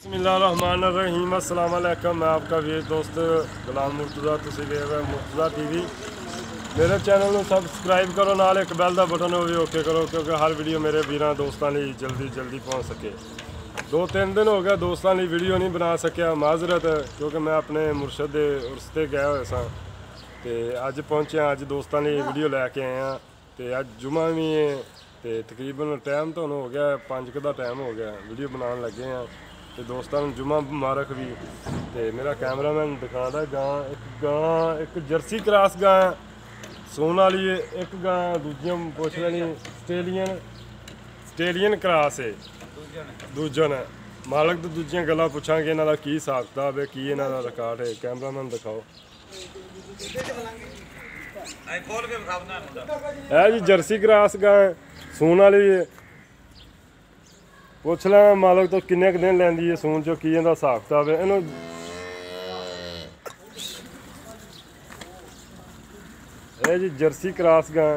बिस्मिल्लाहिर्रहमानिर्रहीम अस्सलाम वालेकुम। मैं आपका वीर दोस्त गुलाम मुर्तज़ा, तुसीं देख रहे मुर्तज़ा टीवी। मेरे चैनल को सबसक्राइब करो, नाल एक बैल का बटन वो भी ओके करो क्योंकि हर वीडियो मेरे वीरां दोस्तों लिए जल्दी पहुँच सके। 2-3 दिन हो गए दोस्तों लिए वीडियो नहीं बना सकिया, माजरत क्योंकि मैं अपने मुर्शद के उर्स ते गया हुआ सा ते अज पहुँचे। अज दोस्तों लिए वीडियो लैके आए हैं तो अज जुमा भी है तो तकरीबन टाइम तो हो गया 5 का टाइम हो गया, वीडियो बनाने लगे हैं तो दोस्तों जुमा मुबारक भी। तो मेरा कैमरामैन दिखाता गां एक जर्सी क्रॉस गां सोन वाली है, एक गां दूजियां पुछ रही स्टेलियन क्रॉस है दूजा ने मालक तो दूजियां गल्लां पुछांगे इन्हां दा की हिसाब किताब है, की इन्हां दा रिकॉर्ड है। कैमरामैन दिखाओ है जी जर्सी क्रॉस गां सून वाली है। पुछ लै मालक तो किन्ने क दिन लैंदी है सून चो, की इहदा हिसाब किताब है। इन्हूं है जी जर्सी क्रॉस गां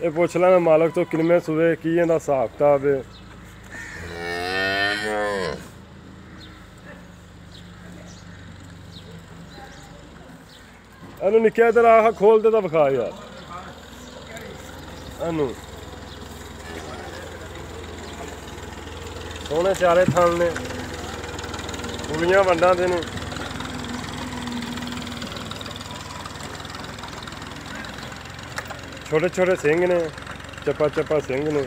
ये पुछ लै मालक तो किनमें सूबे, की इहदा हिसाब किताब है। इनू निक्के इधर आह खोल दे तो विखा यार इनू सोने चारे थन ने पुलियां वंडा दे ने छोटे छोटे सिंह ने चप्पा सिंह ने।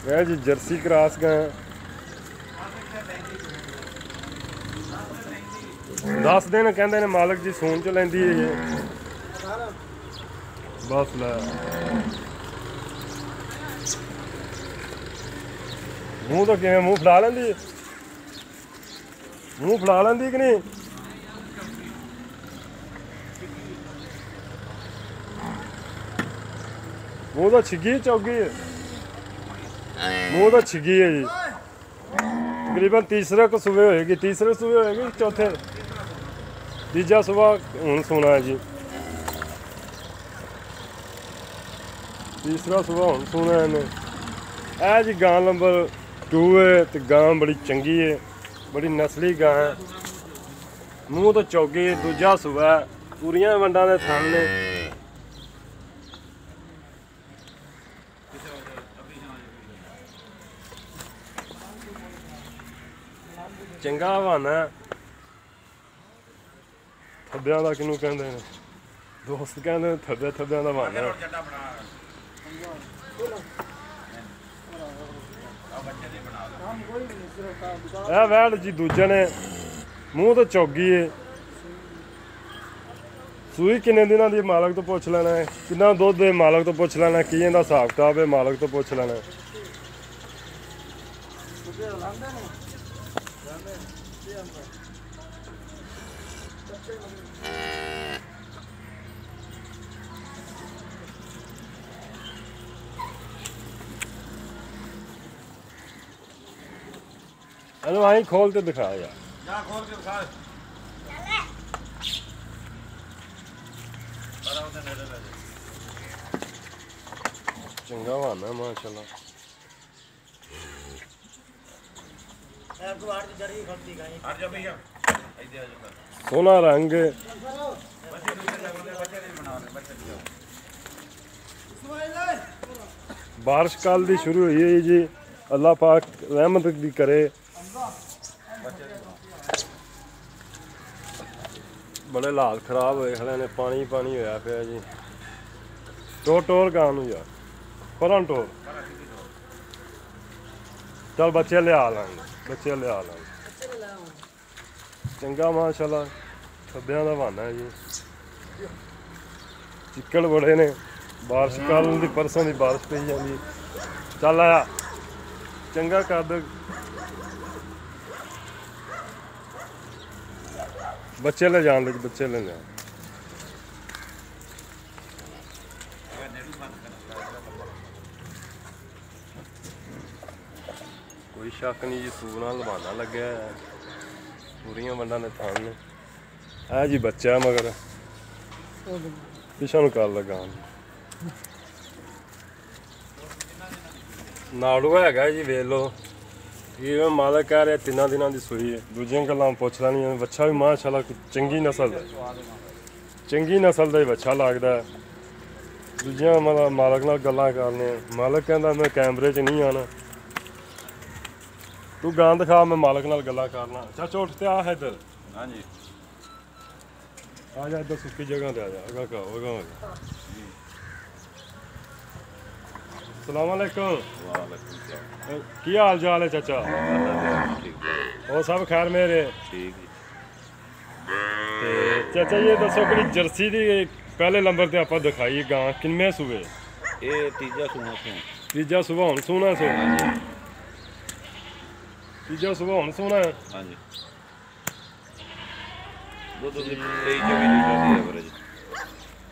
वह जी जर्सी क्रॉस गां 10 दिन कहते ने मालक जी सून च लेंदी है ये बस लै मूँह तो किवें मूँह फड़ा लेंदी है, मूँह फड़ा लेंदी कि नहीं। मूँह तो छिगी चौगी है, मूँह तो छिगी है जी। तकरीबन तीसरे को सुबह होएगी, तीसरे सुबह होएगी चौथे तीजा सुबह हूँ सोना है जी, तीसरा सुबह हूँ सोना है इन्हें। है जी गां नंबर 2 है तो गां बड़ी चंगी है, बड़ी नस्ली गां है। मूँह तो चौगी है, दूजा सुबह पूरियां वंडा दे थन ने। चंगा हवाना थब्बियां दा किनू कहंदे ने दोस्त कहंदे ने थब्बियां दा हवाना। ए वैड़ जी दूजे ने मूँह तो चौगी है। सूई किन्ने दिनां दी मालक तो पुछ लेना है, किन्ना दुध है मालक तो पुछ लेना, की इहदा हिसाब किताब है मालक तो पुछ लेना। हेलो आई खोल के दिखा यार, खोल के दिखा। चंगा वाना माशाल्लाह। सोना रंग बारिश कल दी शुरू हुई है जी, अल्लाह पाक रहमत भी करे। बड़े हालात खराब होए खड़े ने, पानी होया पिया जी। टोर गां नूं यार परन टोर चल बच्चे लिया लांगे, बच्चे लिया लांगे। चंगा माशाल्लाह थब्बियां दा बहाना है जी। चिक्कड़ बड़े ने, बारिश कल दी परसों की बारिश पई जांदी। चल आया चंगा कर दे, बच्चे ले जान दे, बच्चे ले जान। कोई शक नहीं जी, सूर नाल लबाना लग्या है, पूरियां वंडा ने थान ने। है जी बच्चा मगर पिछा नूं कर लगा नाड़ू हैगा जी, वेख लो ਇਹ ਮਾਲਕ ਕਹਿ ਰਿਹਾ 3 ਦਿਨਾਂ ਦੀ ਸੂਈ ਹੈ। ਦੂਜੀਆਂ ਗੱਲਾਂ ਪੁੱਛ ਲੈਣੀਆਂ। ਬੱਚਾ ਵੀ ਮਾਸ਼ਾਅੱਲਾ ਚੰਗੀ ਨਸਲ ਦਾ, ਚੰਗੀ ਨਸਲ ਦਾ ਹੀ ਬੱਚਾ ਲੱਗਦਾ। ਦੂਜੀਆਂ ਮਾਲਕ ਨਾਲ ਗੱਲਾਂ ਕਰਨੇ। ਮਾਲਕ ਕਹਿੰਦਾ ਮੈਂ ਕੈਮਰੇ 'ਚ ਨਹੀਂ ਆਣਾ, ਤੂੰ ਗਾਂ ਦਿਖਾ, ਮੈਂ ਮਾਲਕ ਨਾਲ ਗੱਲਾਂ ਕਰਨਾ। ਚਾਚਾ ਉੱਠ ਤੇ ਆ ਇੱਧਰ। ਹਾਂਜੀ ਆ ਜਾ ਇੱਧਰ ਸੁੱਕੀ ਜਗ੍ਹਾ ਤੇ ਆ ਜਾ। ਅਗਾ ਕਾ ਅਗਾ ਸਲਾਮ ਅਲੈਕੁਮ। ਕੀ ਹਾਲ ਚਾਲ ਹੈ ਚਾਚਾ? ਉਹ ਸਭ ਖੈਰ ਮੇਰੇ? ਠੀਕ ਤੇ ਚਾਚਾ ਇਹ ਦੱਸੋ ਕਿ ਜਰਸੀ ਦੀ ਪਹਿਲੇ ਨੰਬਰ ਤੇ ਆਪਾਂ ਦਿਖਾਈ ਗਾਂ ਕਿੰਨੇ ਸੂਏ? ਇਹ ਤੀਜਾ ਸੂਣਾ ਸੀ। ਤੀਜਾ ਸੁਬਾ ਹੁਣ ਸੋਣਾ ਸੋ? ਤੀਜਾ ਸੁਬਾ ਹੁਣ ਸੋਣਾ? ਹਾਂਜੀ ਦੁੱਧ ਦੀ 23-24 ਲੀਟਰ ਦੀ ਐਵਰੇਜ।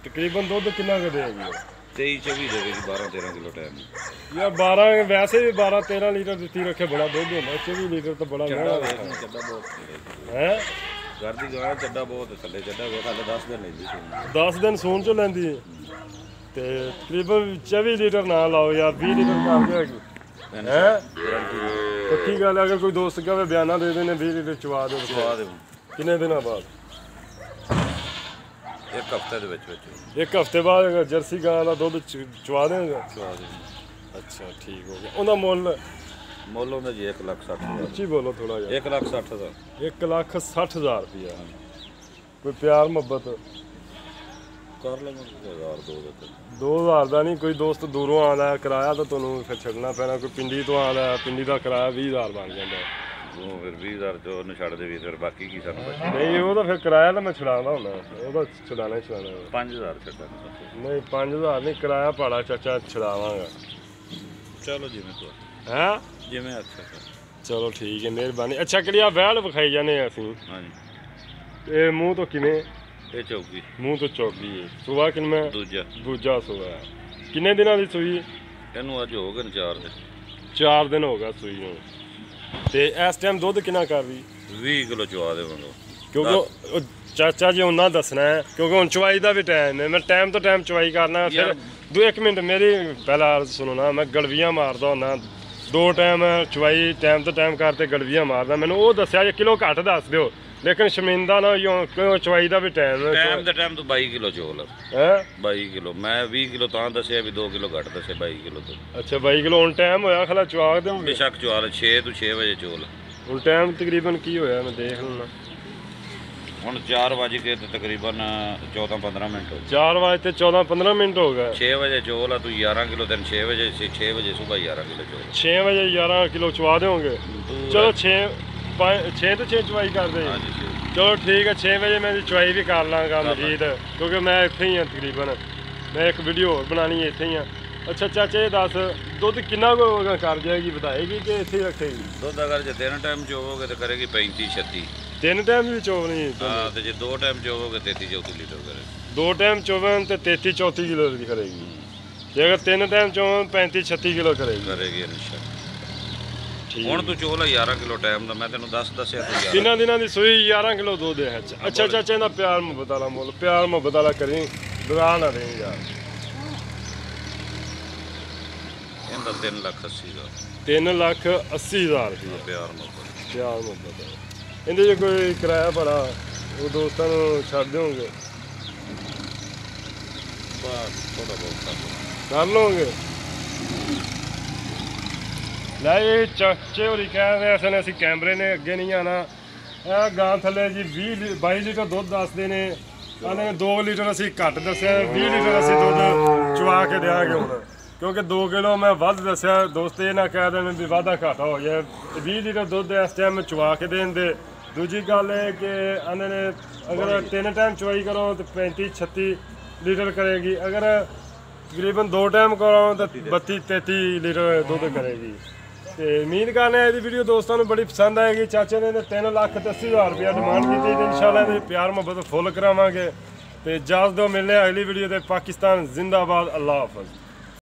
ਤਕਰੀਬਨ ਦੁੱਧ ਕਿੰਨਾ ਕੁ ਦੇਗੀ? 23-24 ਦੇਵੇਗੀ, 12-13 ਕਿਲੋ ਟਾਈਮ। ਯਾਰ 12 ਵੈਸੇ ਵੀ 12-13 ਲੀਟਰ ਦਿੱਤੀ ਰੱਖੇ ਬੜਾ ਦੁੱਧ ਹੁੰਦਾ। 24 ਲੀਟਰ ਤਾਂ ਬੜਾ ਮਹਿੰਗਾ ਚੱਡਾ ਬਹੁਤ ਹੈ। ਘਰ ਦੀ ਗਾਂ ਚੱਡਾ ਬਹੁਤ ਥੱਲੇ ਚੱਡਾ ਵੇ ਥੱਲੇ 10 ਦਿਨ ਲੈਂਦੀ ਸੀ। 10 ਦਿਨ ਸੂਣ ਚੋਂ ਲੈਂਦੀ ਹੈ ਤੇ ਤਕਰੀਬਨ 24 ਲੀਟਰ ਨਾ ਲਾਓ ਯਾਰ, 20 ਲੀਟਰ ਕਰ ਦੇਗੀ ਹੈ। ਪੱਕੀ ਗੱਲ ਹੈ। ਅਗਰ ਕੋਈ ਦੋਸਤ ਕਹੇ ਬਿਆਨਾ ਦੇ ਦੇਣੇ 20 ਲੀਟਰ ਚਵਾ ਦਿਓ। ਚਵਾ ਦੇ ਕਿੰਨੇ ਦਿਨਾਂ ਬਾਅਦ? ਇੱਕ ਹਫ਼ਤੇ ਦੇ ਵਿੱਚ। ਇੱਕ ਹਫ਼ਤੇ ਬਾਅਦ ਅਗਰ ਜਰਸੀ ਗਾਂ ਦਾ ਦੁੱਧ ਚਵਾ ਦੇਗਾ? ਚਵਾ ਦੇ। ਅੱਛਾ ਠੀਕ ਹੋ ਗਿਆ। ਉਹਦਾ ਮੁੱਲ ਉਹਦਾ ਜੀ 1,60,000। ਉੱਚੀ ਬੋਲੋ ਥੋੜਾ ਜਿਹਾ। 1,60,000। 1,60,000 ਰੁਪਇਆ। ਕੋਈ ਪਿਆਰ ਮੁਹੱਬਤ ਕਰ ਲਵਾਂਗੇ 1,000 2 2000 ਦਾ ਨਹੀਂ। ਕੋਈ ਦੋਸਤ ਦੂਰੋਂ ਆਉਂਦਾ ਕਿਰਾਇਆ ਤਾਂ ਤੁਹਾਨੂੰ ਫਿਰ ਛੱਡਣਾ ਪੈਣਾ। ਕੋਈ ਪਿੰਡੀ ਤੋਂ ਆਉਂਦਾ, ਪਿੰਡੀ ਦਾ ਕਿਰਾਇਆ 20,000 ਬਣ ਜਾਂਦਾ। ਉਹ ਫਿਰ 20,000 ਜੋ ਉਹਨੂੰ ਛੱਡ ਦੇ ਵੀ, ਫਿਰ ਬਾਕੀ ਕੀ ਸਾਨੂੰ ਬਚਦਾ? ਨਹੀਂ ਉਹ ਤਾਂ ਫਿਰ ਕਿਰਾਇਆ ਤਾਂ ਮੈਂ ਛੁਡਾਉਂਦਾ ਹੁੰਦਾ, ਉਹਦਾ ਛੁਡਾਣਾ ਹੀ ਛੁਡਾਣਾ। 5,000 ਛੱਡਾਂਗੇ। ਨਹੀਂ 5,000 ਨਹੀਂ, ਕਿਰਾਇਆ ਭਾੜਾ ਚਾਚਾ ਛੁਡਾਵਾਂਗਾ। ਚਲੋ ਜਿਵੇਂ ਤੂੰ ਹੈ ਜਿਵੇਂ ਅੱਛਾ ਸਰ। ਚਲੋ ਠੀਕ ਹੈ, ਮਿਹਰਬਾਨੀ। ਅੱਛਾ ਕਿਹੜੀਆਂ ਵਹਿਲ ਵਿਖਾਈ ਜਾਂਦੇ ਅਸੀਂ? ਹਾਂਜੀ ਇਹ ਮੂੰਹ ਤੋਂ ਕਿਵੇਂ? ਇਹ ਚੌਕੀ ਮੂੰਹ ਤੋਂ ਚੌਕੀ ਹੈ। ਸੁਬਾ ਕਿੰਨਾ? ਦੂਜਾ ਸੁਬਾ। ਕਿੰਨੇ ਦਿਨਾਂ ਦੀ ਸੂਈ? ਇਹਨੂੰ ਅੱਜ ਹੋ ਗਏ ਨੇ 4 ਦਿਨ। 4 ਦਿਨ ਹੋ ਗਿਆ ਸੂਈ ਨੂੰ। ਤੇ ਇਸ ਟਾਈਮ ਦੁੱਧ ਕਿੰਨਾ ਕਰ ਰਹੀ? 20 ਕਿਲੋ ਚਵਾ ਦੇਵਾਂਗਾ। ਕਿਉਂਕਿ ਉਹ ਚਾਚਾ ਜੀ ਉਹਨਾਂ ਦੱਸਣਾ ਹੈ, ਕਿਉਂਕਿ ਹੁਣ ਚਵਾਈ ਦਾ ਵੀ ਟਾਈਮ ਹੈ। ਮੈਂ ਟਾਈਮ ਤੋਂ ਟਾਈਮ ਚਵਾਈ ਕਰਨਾ। ਫਿਰ 1 ਮਿੰਟ ਮੇਰੀ ਪਹਿਲਾਂ ਸੁਣੋ ਨਾ। ਮੈਂ ਗਲਵੀਆਂ ਮਾਰਦਾ ਹੁੰਦਾ 2 ਟਾਈਮ ਚਵਾਈ ਟਾਈਮ ਤੋਂ ਟਾਈਮ ਕਰਤੇ ਗਲਵੀਆਂ ਮਾਰਦਾ। ਮੈਨੂੰ ਉਹ ਦੱਸਿਆ ਜੇ ਕਿਲੋ ਘੱਟ ਦੱਸ ਦਿਓ, ਲੇਕਿਨ ਸ਼ਮਿੰਦਾ ਨਾ ਕਿਉਂ ਚਵਾਈ ਦਾ ਵੀ ਟਾਈਮ ਹੈ। ਟਾਈਮ ਦਾ ਟਾਈਮ ਤੋਂ 22 ਕਿਲੋ ਚੋਲ ਹੈ। 22 ਕਿਲੋ ਮੈਂ 20 ਕਿਲੋ ਤਾਂ ਦੱਸਿਆ ਵੀ 2 ਕਿਲੋ ਘੱਟ ਦੱਸਿਆ 22 ਕਿਲੋ ਤੋਂ। ਅੱਛਾ 22 ਕਿਲੋ ਹੁਣ ਟਾਈਮ ਹੋਇਆ ਖਲਾ ਚਵਾ ਦਿਓਗੇ? ਬੇਸ਼ੱਕ ਚਵਾ ਲੈ 6 ਤੋਂ 6 ਵਜੇ ਚੋਲ। ਹੁਣ ਟਾਈਮ ਤਕਰੀਬਨ ਕੀ ਹੋਇਆ ਮੈਂ ਦੇਖ ਲੈਣਾ। ਹੁਣ 4 ਵਜੇ ਕੇ ਤੇ ਤਕਰੀਬਨ 14-15 ਮਿੰਟ ਹੋ ਗਏ। 4 ਵਜੇ ਤੇ 14-15 ਮਿੰਟ ਹੋ ਗਏ। 6 ਵਜੇ ਚੋਲ ਆ ਤੂੰ 11 ਕਿਲੋ ਦਿਨ 6 ਵਜੇ ਸਵੇਰ 11 ਕਿਲੋ ਚੋਲ। 6 ਵਜੇ 11 ਕਿਲੋ ਚਵਾ ਦਿਓਗੇ? ਚਲੋ 6 ਤੋਂ 6 ਚਵਾਈ ਕਰਦੇ। ਚਲੋ ਠੀਕ ਹੈ 6 ਵਜੇ ਮੈਂ ਚਵਾਈ ਵੀ ਕਰ ਲਾਂਗਾ ਮਜੀਦ, ਕਿਉਂਕਿ ਮੈਂ ਇੱਥੇ ਹੀ ਹਾਂ ਤਕਰੀਬਨ। ਮੈਂ ਇੱਕ ਵੀਡੀਓ ਹੋਰ ਬਣਾਉਣੀ ਹੈ ਇੱਥੇ ਹੀ ਹਾਂ। ਅੱਛਾ ਚਾਚਾ ਇਹ ਦੱਸ ਦੁੱਧ ਕਿੰਨਾ ਕੁ ਕਰ ਜਾਏਗੀ, ਵਧਾਏਗੀ ਕਿ ਇੱਥੇ ਹੀ ਰੱਖੇਗੀ? ਦੁੱਧ ਅਗਰ ਜੇ 3 ਟਾਈਮ ਚੋਵੋਗੇ ਤਾਂ ਕਰੇਗੀ 35-36। 3 ਟਾਈਮ ਵੀ ਚੋਵਣੀ? ਹਾਂ ਤੇ ਜੇ 2 ਟਾਈਮ ਚੋਵੋਗੇ 33-34 ਲੀਟਰ ਕਰੇਗੀ। 2 ਟਾਈਮ ਚੋਵਨ ਤੇ 33-34 ਕਿਲੋ ਦੀ ਕਰੇਗੀ। ਜੇ ਅਗਰ 3 ਟਾਈਮ ਚੋਵਨ 35-36 ਕਿਲੋ ਕਰੇਗੀ ਇਨਸ਼ਾਅੱਲਾ। ਹੁਣ ਤੂੰ ਚੋਲ 11 ਕਿਲੋ ਟਾਈਮ ਦਾ, ਮੈਂ ਤੈਨੂੰ ਦੱਸਿਆ ਤੂੰ ਕਿੰਨਾ ਦਿਨਾਂ ਦੀ ਸੂਈ 11 ਕਿਲੋ ਦੁੱਧ ਹੈ। ਅੱਛਾ ਚਾਚਾ ਇਹਦਾ ਪਿਆਰ ਮੁਹੱਬਤ ਵਾਲਾ ਮੁੱਲ, ਪਿਆਰ ਮੁਹੱਬਤ ਵਾਲਾ ਕਰੀ, ਦੁਆ ਨਾ ਦੇਈ ਯਾਰ। ਇਹਦਾ 3,80,000। 3,80,000 ਰੁਪਇਆ ਪਿਆਰ ਮੁਹੱਬਤ। ਪਿਆਰ ਮੁਹੱਬਤ। ਇਹਦੇ 'ਚ ਕੋਈ ਕਿਰਾਇਆ ਭਾੜਾ ਉਹ ਦੋਸਤਾਂ ਨੂੰ ਛੱਡ ਦਿਓਗੇ? ਬਸ ਥੋੜਾ ਬਹੁਤ ਕਰ ਲਓਗੇ? ਲੈ ਇਹ ਚਾਚੇ ਹੋਰੀ ਕਹਿ ਰਹੇ ਅਸਲ ਅਸੀਂ ਕੈਮਰੇ ਨੇ ਅੱਗੇ ਨਹੀਂ ਆਣਾ। ਇਹ ਗਾਂ ਥੱਲੇ ਜੀ 22 ਲੀਟਰ ਦੁੱਧ ਦੱਸਦੇ ਨੇ। ਆਨੇ 2 ਲੀਟਰ ਅਸੀਂ ਘੱਟ ਦੱਸਿਆ, 20 ਲੀਟਰ ਅਸੀਂ ਦੁੱਧ ਚਵਾ ਕੇ ਦਿਆਂਗੇ ਹੁਣ, ਕਿਉਂਕਿ 2 ਕਿਲੋ ਮੈਂ ਵੱਧ ਦੱਸਿਆ। ਦੋਸਤ ਇਹ ਨਾ ਕਹਿ ਦੇਣ ਵੀ ਵਾਧਾ ਘਾਟਾ ਹੋ ਜਾਏ। 20 ਲੀਟਰ ਦੁੱਧ ਇਸ ਟਾਈਮ ਚਵਾ ਕੇ ਦੇਣ ਦੇ। ਦੂਜੀ ਗੱਲ ਇਹ ਕਿ ਆਨੇ ਨੇ ਅਗਰ 3 ਟਾਈਮ ਚਵਾਈ ਕਰੋ ਤਾਂ 35-36 ਲੀਟਰ ਕਰੇਗੀ। ਅਗਰ ਤਕਰੀਬਨ 2 ਟਾਈਮ ਕਰੋ ਤਾਂ 32-33 ਲੀਟਰ ਦੁੱਧ ਕਰੇਗੀ। ਤੇ ਉਮੀਦ ਕਰਨੇ ਇਹਦੀ ਵੀਡੀਓ ਦੋਸਤਾਂ ਨੂੰ ਬੜੀ ਪਸੰਦ ਆਏਗੀ। ਚਾਚੇ ਨੇ 3,80,000 ਰੁਪਇਆ ਡਿਮਾਂਡ ਕੀਤੀ ਤੇ ਇਨਸ਼ਾਅੱਲਾ ਇਹਦੀ ਪਿਆਰ ਮੁਹੱਬਤ ਫੁੱਲ ਕਰਾਵਾਂਗੇ। ਤੇ ਇਜਾਜ਼ਤ ਦਿਓ, ਮਿਲਦੇ ਅਗਲੀ ਵੀਡੀਓ ਤੇ। ਪਾਕਿਸਤਾਨ ਜ਼ਿੰਦਾਬਾਦ। ਅੱਲਾਹ ਹਾਫਿਜ਼।